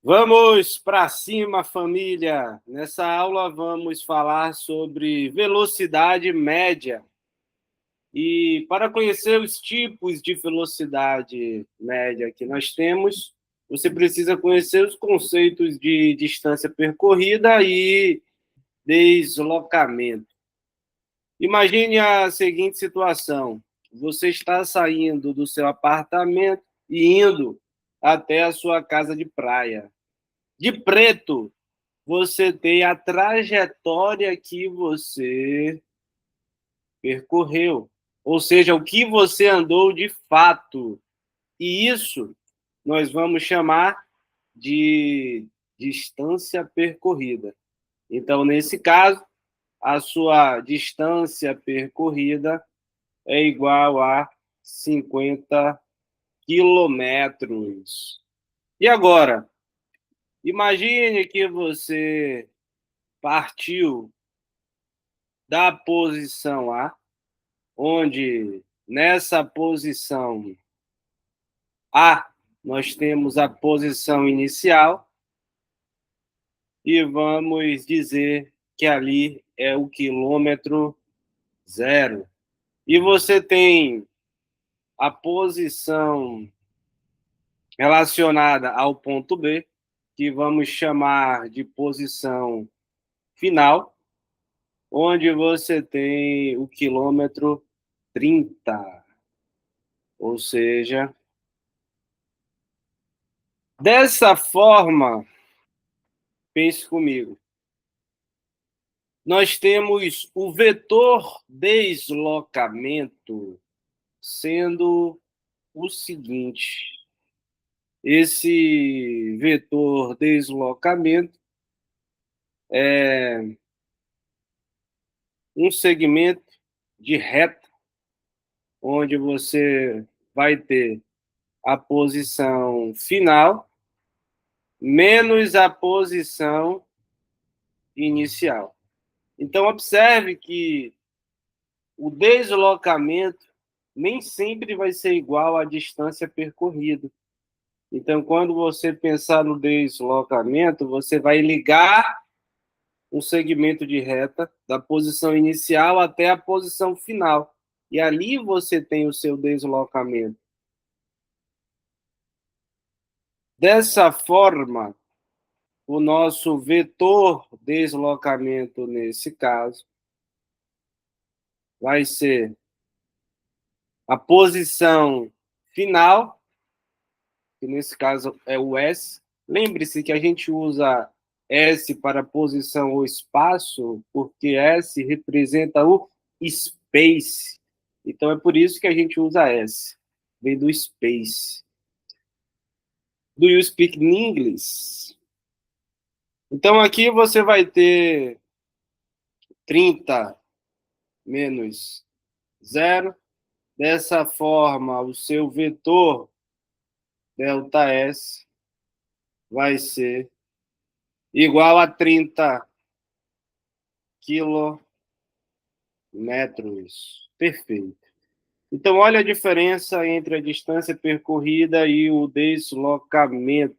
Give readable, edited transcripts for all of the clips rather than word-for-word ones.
Vamos para cima, família! Nessa aula vamos falar sobre velocidade média. E para conhecer os tipos de velocidade média que nós temos, você precisa conhecer os conceitos de distância percorrida e deslocamento. Imagine a seguinte situação: você está saindo do seu apartamento e indo até a sua casa de praia. De preto, você tem a trajetória que você percorreu, ou seja, o que você andou de fato. E isso nós vamos chamar de distância percorrida. Então, nesse caso, a sua distância percorrida é igual a 50 quilômetros. E agora, imagine que você partiu da posição A, onde nessa posição A nós temos a posição inicial e vamos dizer que ali é o quilômetro zero. E você tem a posição relacionada ao ponto B, que vamos chamar de posição final, onde você tem o quilômetro 30. Ou seja, dessa forma, pense comigo, nós temos o vetor deslocamento sendo o seguinte: esse vetor deslocamento é um segmento de reta, onde você vai ter a posição final menos a posição inicial. Então, observe que o deslocamento nem sempre vai ser igual à distância percorrida. Então, quando você pensar no deslocamento, você vai ligar um segmento de reta da posição inicial até a posição final. E ali você tem o seu deslocamento. Dessa forma, o nosso vetor deslocamento, nesse caso, vai ser a posição final, que nesse caso é o S. Lembre-se que a gente usa S para posição ou espaço, porque S representa o space. Então é por isso que a gente usa S. Vem do space. Do you speak English? Então aqui você vai ter 30 menos 0. Dessa forma, o seu vetor ΔS vai ser igual a 30 quilômetros. Perfeito. Então, olha a diferença entre a distância percorrida e o deslocamento.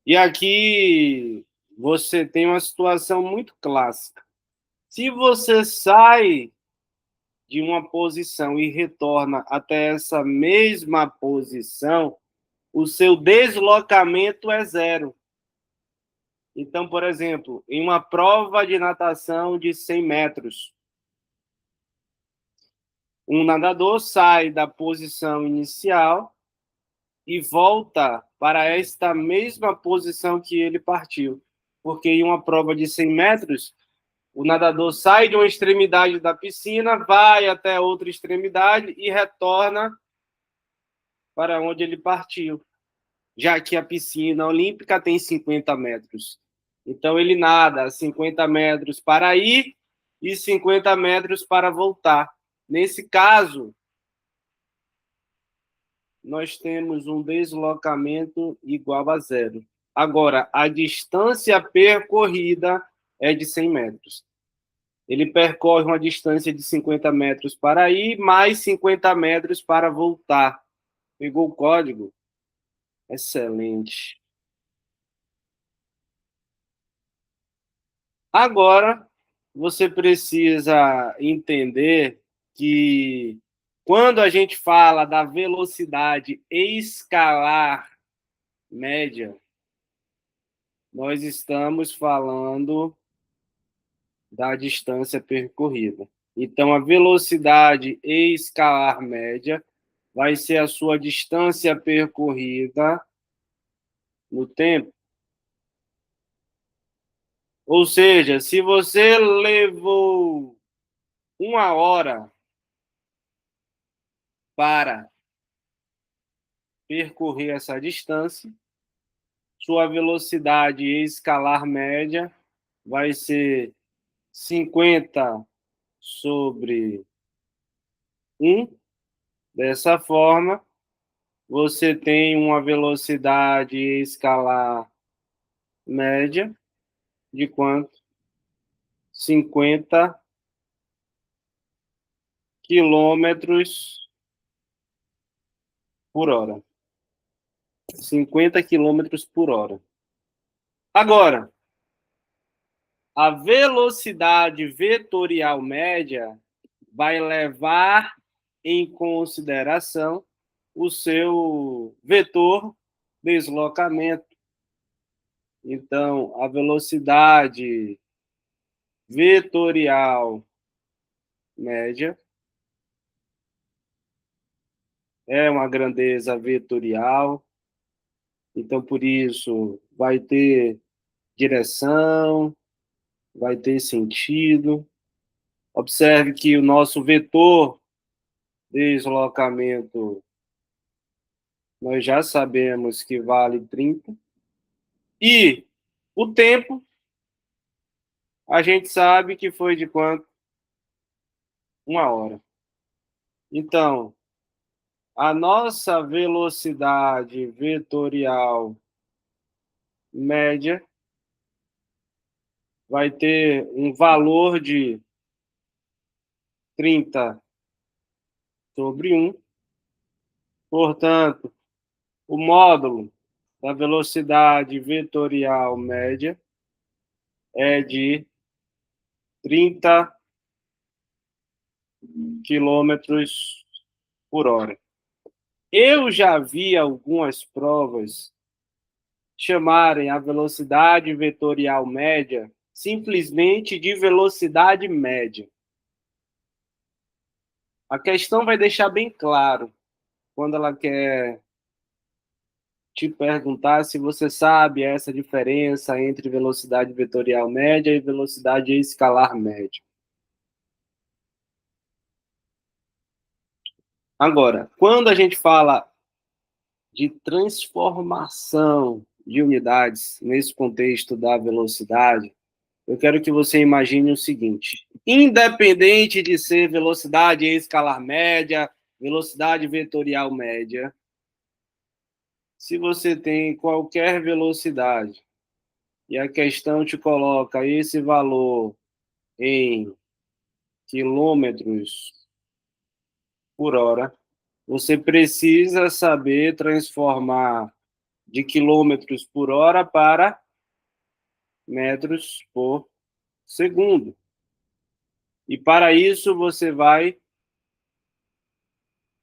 E aqui você tem uma situação muito clássica. Se você sai de uma posição e retorna até essa mesma posição, o seu deslocamento é zero. Então, por exemplo, em uma prova de natação de 100 metros, um nadador sai da posição inicial e volta para esta mesma posição que ele partiu. Porque em uma prova de 100 metros, o nadador sai de uma extremidade da piscina, vai até outra extremidade e retorna para onde ele partiu, já que a piscina olímpica tem 50 metros. Então, ele nada 50 metros para ir e 50 metros para voltar. Nesse caso, nós temos um deslocamento igual a zero. Agora, a distância percorrida é de 100 metros. Ele percorre uma distância de 50 metros para ir, mais 50 metros para voltar. Pegou o código? Excelente. Agora, você precisa entender que quando a gente fala da velocidade escalar média, nós estamos falando da distância percorrida. Então, a velocidade escalar média vai ser a sua distância percorrida no tempo. Ou seja, se você levou 1 hora para percorrer essa distância, sua velocidade escalar média vai ser 50 sobre 1. Dessa forma, você tem uma velocidade escalar média de quanto? 50 quilômetros por hora. 50 quilômetros por hora. Agora, a velocidade vetorial média vai levar em consideração o seu vetor deslocamento. Então, a velocidade vetorial média é uma grandeza vetorial, então, por isso, vai ter direção, vai ter sentido. Observe que o nosso vetor deslocamento, nós já sabemos que vale 30. E o tempo, a gente sabe que foi de quanto? 1 hora. Então, a nossa velocidade vetorial média vai ter um valor de 30 sobre 1. Portanto, o módulo da velocidade vetorial média é de 30 quilômetros por hora. Eu já vi algumas provas chamarem a velocidade vetorial média simplesmente de velocidade média. A questão vai deixar bem claro quando ela quer te perguntar se você sabe essa diferença entre velocidade vetorial média e velocidade escalar média. Agora, quando a gente fala de transformação de unidades nesse contexto da velocidade, eu quero que você imagine o seguinte: independente de ser velocidade escalar média, velocidade vetorial média, se você tem qualquer velocidade e a questão te coloca esse valor em quilômetros por hora, você precisa saber transformar de quilômetros por hora para metros por segundo. E para isso você vai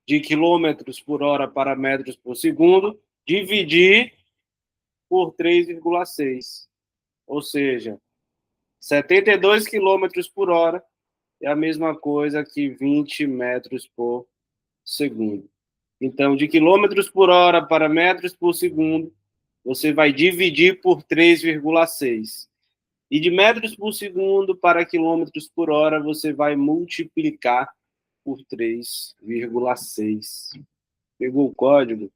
de quilômetros por hora para metros por segundo dividir por 3,6. Ou seja, 72 quilômetros por hora é a mesma coisa que 20 metros por segundo. Então, de quilômetros por hora para metros por segundo, você vai dividir por 3,6. E de metros por segundo para quilômetros por hora, você vai multiplicar por 3,6. Pegou o código?